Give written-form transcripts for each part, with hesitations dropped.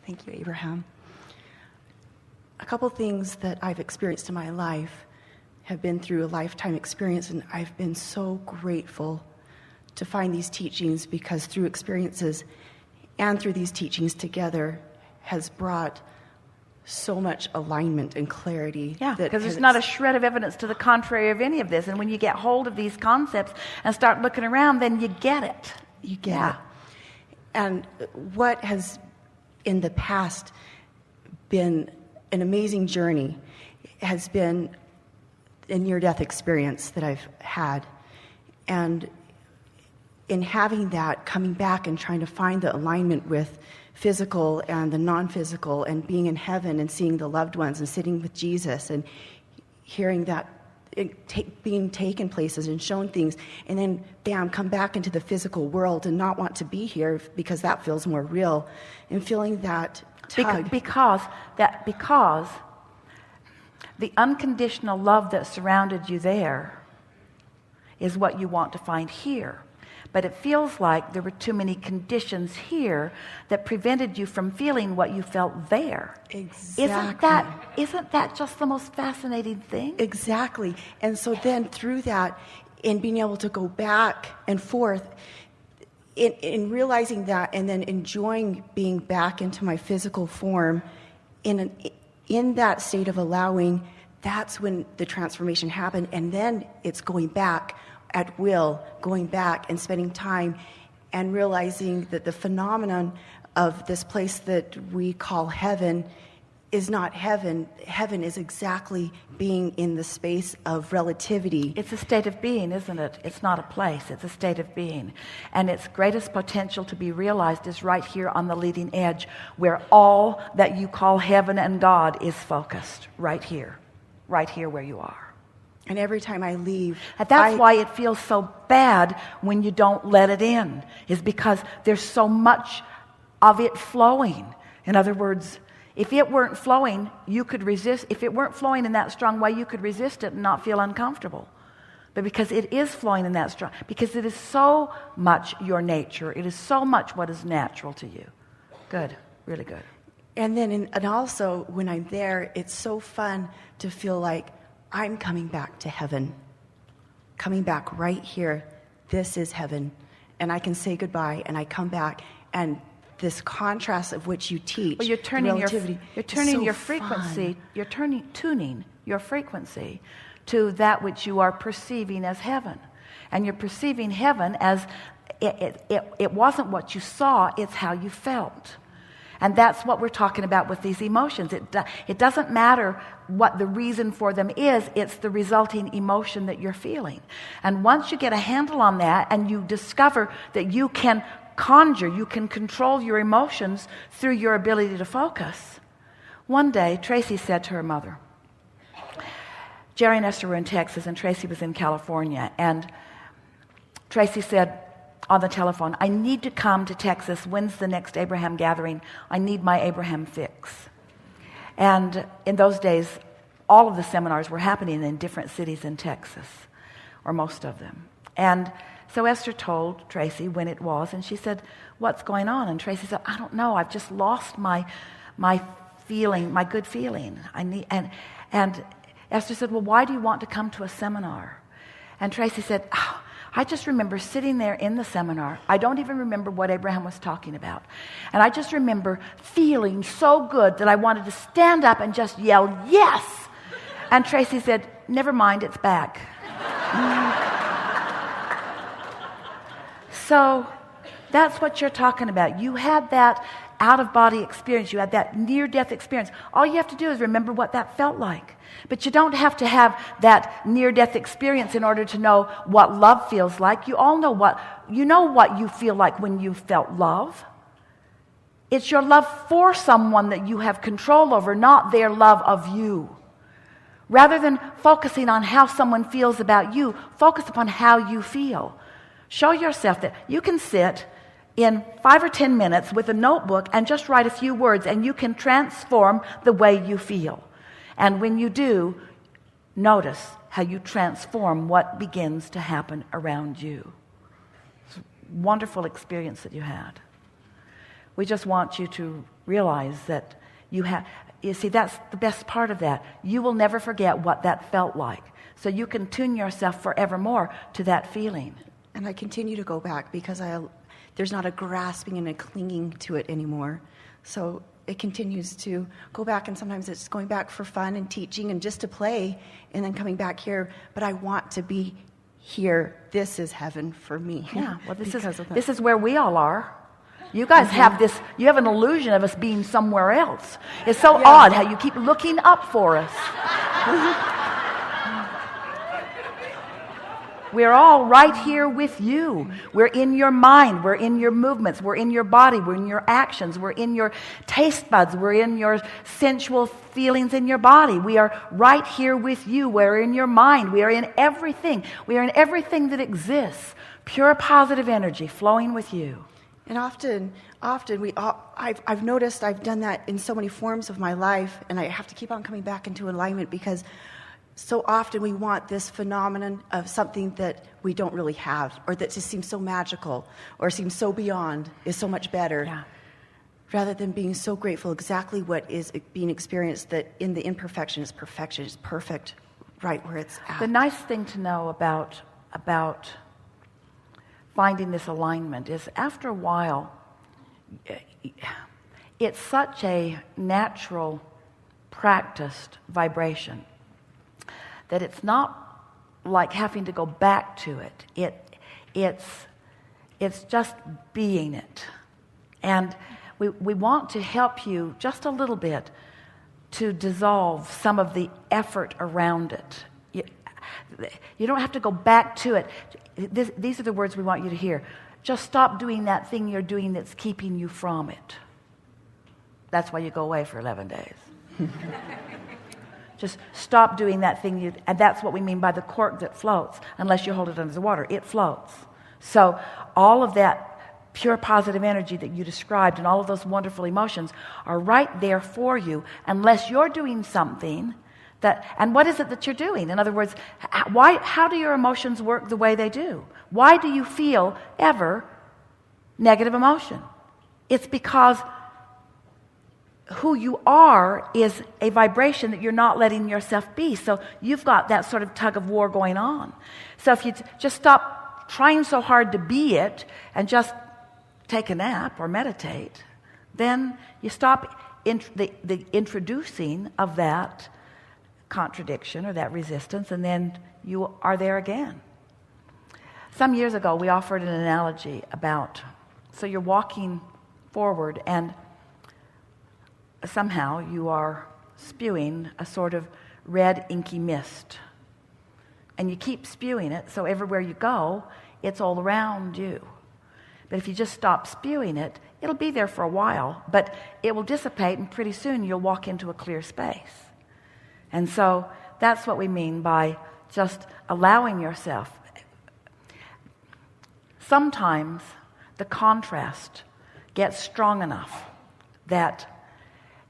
Thank you, Abraham. A couple things that I've experienced in my life have been through a lifetime experience, and I've been so grateful to find these teachings, because through experiences and through these teachings together has brought so much alignment and clarity. Yeah, because there's not a shred of evidence to the contrary of any of this. And when you get hold of these concepts and start looking around, then you get it. You get it. And what has in the past been an amazing journey has been a near-death experience that I've had. And in having that, coming back and trying to find the alignment with physical and the non-physical, and being in heaven and seeing the loved ones and sitting with Jesus and hearing that being taken places and shown things, and then bam, come back into the physical world and not want to be here because that feels more real, and feeling that tug. Because the unconditional love that surrounded you there is what you want to find here. But it feels like there were too many conditions here that prevented you from feeling what you felt there. Exactly. Isn't that just the most fascinating thing? Exactly. And so then through that, in being able to go back and forth, in realizing that, and then enjoying being back into my physical form, in that state of allowing, that's when the transformation happened. And then it's going back at will, going back and spending time and realizing that the phenomenon of this place that we call heaven is not heaven. Heaven is exactly being in the space of relativity. It's a state of being, isn't it? It's not a place, it's a state of being. And its greatest potential to be realized is right here on the leading edge, where all that you call heaven and God is focused, right here where you are. And every time I leave... And that's why it feels so bad when you don't let it in, is because there's so much of it flowing. In other words, if it weren't flowing, you could resist. If it weren't flowing in that strong way, you could resist it and not feel uncomfortable. But because it is flowing in that strong, because it is so much your nature, it is so much what is natural to you. Good, really good. And then, and also when I'm there, it's so fun to feel like I'm coming back to heaven, coming back right here. This is heaven. And I can say goodbye, and I come back, and this contrast of which you teach, well, you're tuning your frequency, fun. Tuning your frequency to that which you are perceiving as heaven. And you're perceiving heaven as it wasn't what you saw, it's how you felt. And that's what we're talking about with these emotions. It doesn't matter what the reason for them is, it's the resulting emotion that you're feeling. And once you get a handle on that and you discover that you can you can control your emotions through your ability to focus. One day, Tracy said to her mother, Jerry and Esther were in Texas and Tracy was in California, and Tracy said on the telephone, I need to come to Texas. When's the next Abraham gathering? I need my Abraham fix. And in those days, all of the seminars were happening in different cities in Texas, or most of them. And so Esther told Tracy when it was, and she said, what's going on? And Tracy said, I don't know. I've just lost my feeling, my good feeling. And Esther said, well, why do you want to come to a seminar? And Tracy said, I just remember sitting there in the seminar. I don't even remember what Abraham was talking about. And I just remember feeling so good that I wanted to stand up and just yell, yes! And Tracy said, never mind, it's back. So that's what you're talking about. You had that out-of-body experience. You had that near-death experience. All you have to do is remember what that felt like. But you don't have to have that near-death experience in order to know what love feels like. You all know what you feel like when you felt love. It's your love for someone that you have control over, not their love of you. Rather than focusing on how someone feels about you, focus upon how you feel. Show yourself that you can sit in 5 or 10 minutes with a notebook and just write a few words, and you can transform the way you feel. And when you do, notice how you transform what begins to happen around you. It's a wonderful experience that you had. We just want you to realize that you see, that's the best part of that. You will never forget what that felt like. So you can tune yourself forevermore to that feeling. And I continue to go back because there's not a grasping and a clinging to it anymore. So it continues to go back, and sometimes it's going back for fun and teaching and just to play, and then coming back here. But I want to be here. This is heaven for me. Yeah, well, this is where we all are. You guys have this, you have an illusion of us being somewhere else. It's so odd how you keep looking up for us. We're all right here with you. We're in your mind. We're in your movements. We're in your body. We're in your actions. We're in your taste buds. We're in your sensual feelings in your body. We are right here with you. We're in your mind. We are in everything. We are in everything that exists. Pure positive energy flowing with you. And often I've noticed I've done that in so many forms of my life, and I have to keep on coming back into alignment because so often we want this phenomenon of something that we don't really have, or that just seems so magical, or seems so beyond, is so much better, rather than being so grateful exactly what is being experienced, that in the imperfection is perfection, is perfect right where it's at. The nice thing to know about finding this alignment is after a while, it's such a natural, practiced vibration that it's not like having to go back to it. It's just being it. And we want to help you just a little bit to dissolve some of the effort around it. You don't have to go back to it. These are the words we want you to hear. Just stop doing that thing you're doing that's keeping you from it. That's why you go away for 11 days. Just stop doing that thing, and that's what we mean by the cork that floats. Unless you hold it under the water, it floats. So all of that pure positive energy that you described and all of those wonderful emotions are right there for you, unless you're doing something that. And what is it that you're doing? In other words, how do your emotions work the way they do? Why do you feel ever negative emotion? It's because who you are is a vibration that you're not letting yourself be. So you've got that sort of tug of war going on. So if you just stop trying so hard to be it and just take a nap or meditate, then you stop the introducing of that contradiction or that resistance, and then you are there again. Some years ago, we offered an analogy about, so you're walking forward and somehow you are spewing a sort of red inky mist. And you keep spewing it, so everywhere you go, it's all around you. But if you just stop spewing it, it'll be there for a while, but it will dissipate, and pretty soon you'll walk into a clear space. And so that's what we mean by just allowing yourself. Sometimes the contrast gets strong enough that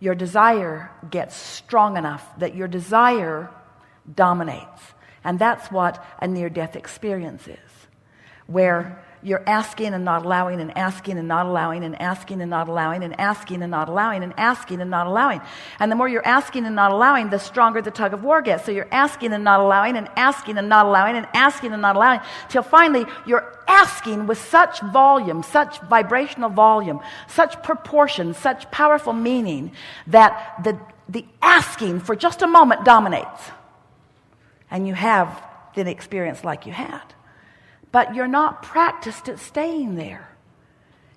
your desire gets strong enough that your desire dominates. And that's what a near-death experience is, where you're asking and not allowing and asking and not allowing and asking and not allowing and asking and not allowing and asking and not allowing. And the more you're asking and not allowing, the stronger the tug of war gets. So you're asking and not allowing and asking and not allowing and asking and not allowing, till finally you're asking with such volume, such vibrational volume, such proportion, such powerful meaning, that the asking for just a moment dominates. And you have the experience like you had. But you're not practiced at staying there.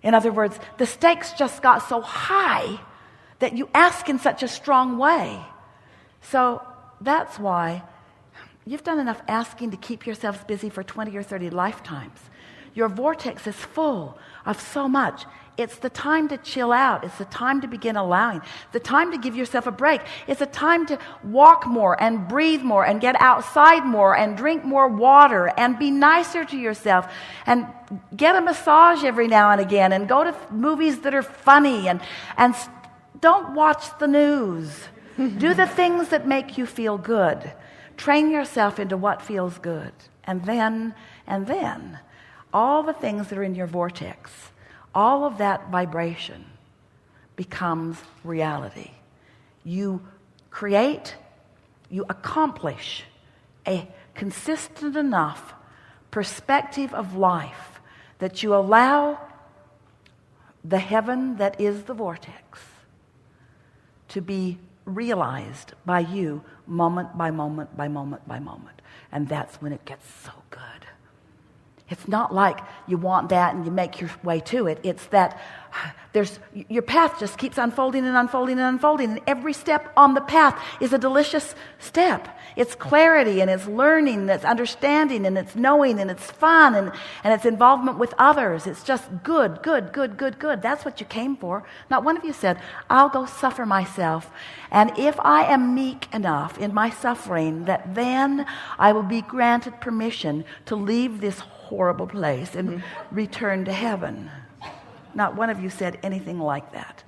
In other words, the stakes just got so high that you ask in such a strong way. So that's why you've done enough asking to keep yourselves busy for 20 or 30 lifetimes. Your vortex is full of so much. It's the time to chill out. It's the time to begin allowing. The time to give yourself a break. It's a time to walk more and breathe more and get outside more and drink more water and be nicer to yourself and get a massage every now and again and go to movies that are funny and don't watch the news. Do the things that make you feel good. Train yourself into what feels good. And then all the things that are in your vortex, all of that vibration becomes reality. You create, you accomplish a consistent enough perspective of life that you allow the heaven that is the vortex to be realized by you moment by moment by moment by moment. And that's when it gets so good. It's not like you want that and you make your way to it. It's that your path just keeps unfolding and unfolding and unfolding. And every step on the path is a delicious step. It's clarity and it's learning and it's understanding and it's knowing and it's fun and it's involvement with others. It's just good, good, good, good, good. That's what you came for. Not one of you said, I'll go suffer myself. And if I am meek enough in my suffering, that then I will be granted permission to leave this horrible place and return to heaven. Not one of you said anything like that.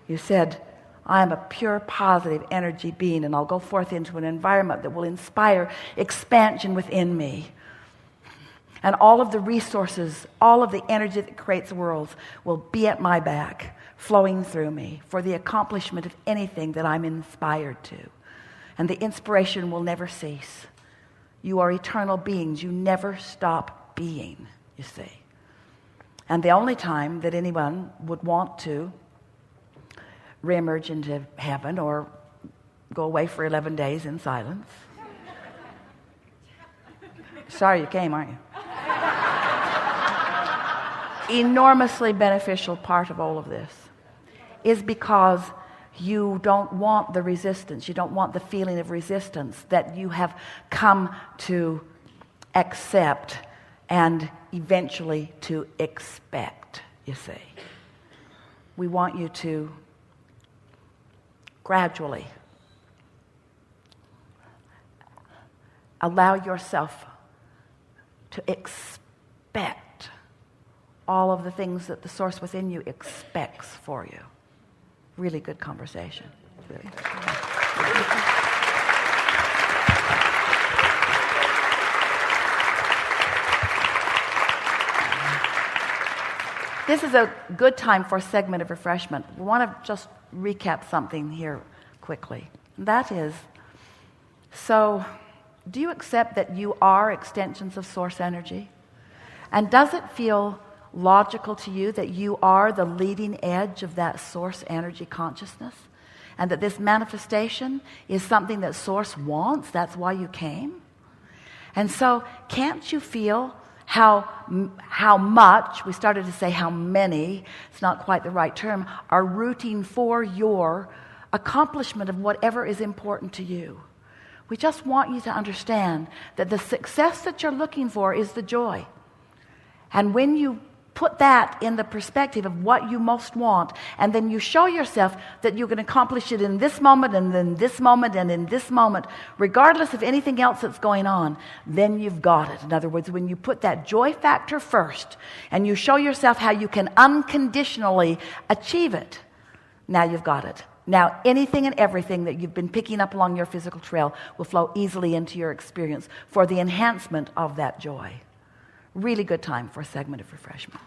You said, I am a pure positive energy being and I'll go forth into an environment that will inspire expansion within me. And all of the resources, all of the energy that creates worlds will be at my back, flowing through me for the accomplishment of anything that I'm inspired to. And the inspiration will never cease. You are eternal beings. You never stop being, you see. And the only time that anyone would want to reemerge into heaven or go away for 11 days in silence. Sorry you came, aren't you? Enormously beneficial part of all of this is because you don't want the resistance. You don't want the feeling of resistance that you have come to accept and eventually to expect, you see. We want you to gradually allow yourself to expect all of the things that the source within you expects for you. Really good conversation. Really good. This is a good time for a segment of refreshment. We want to just recap something here quickly. That is, so do you accept that you are extensions of source energy? And does it feel logical to you that you are the leading edge of that source energy consciousness? And that this manifestation is something that source wants? That's why you came? And so can't you feel how much, we started to say how many, it's not quite the right term, are rooting for your accomplishment of whatever is important to you? We just want you to understand that the success that you're looking for is the joy. And when you put that in the perspective of what you most want, and then you show yourself that you can accomplish it in this moment and in this moment and in this moment, regardless of anything else that's going on, then you've got it. In other words, when you put that joy factor first and you show yourself how you can unconditionally achieve it, now you've got it. Now anything and everything that you've been picking up along your physical trail will flow easily into your experience for the enhancement of that joy. Really good time for a segment of refreshment.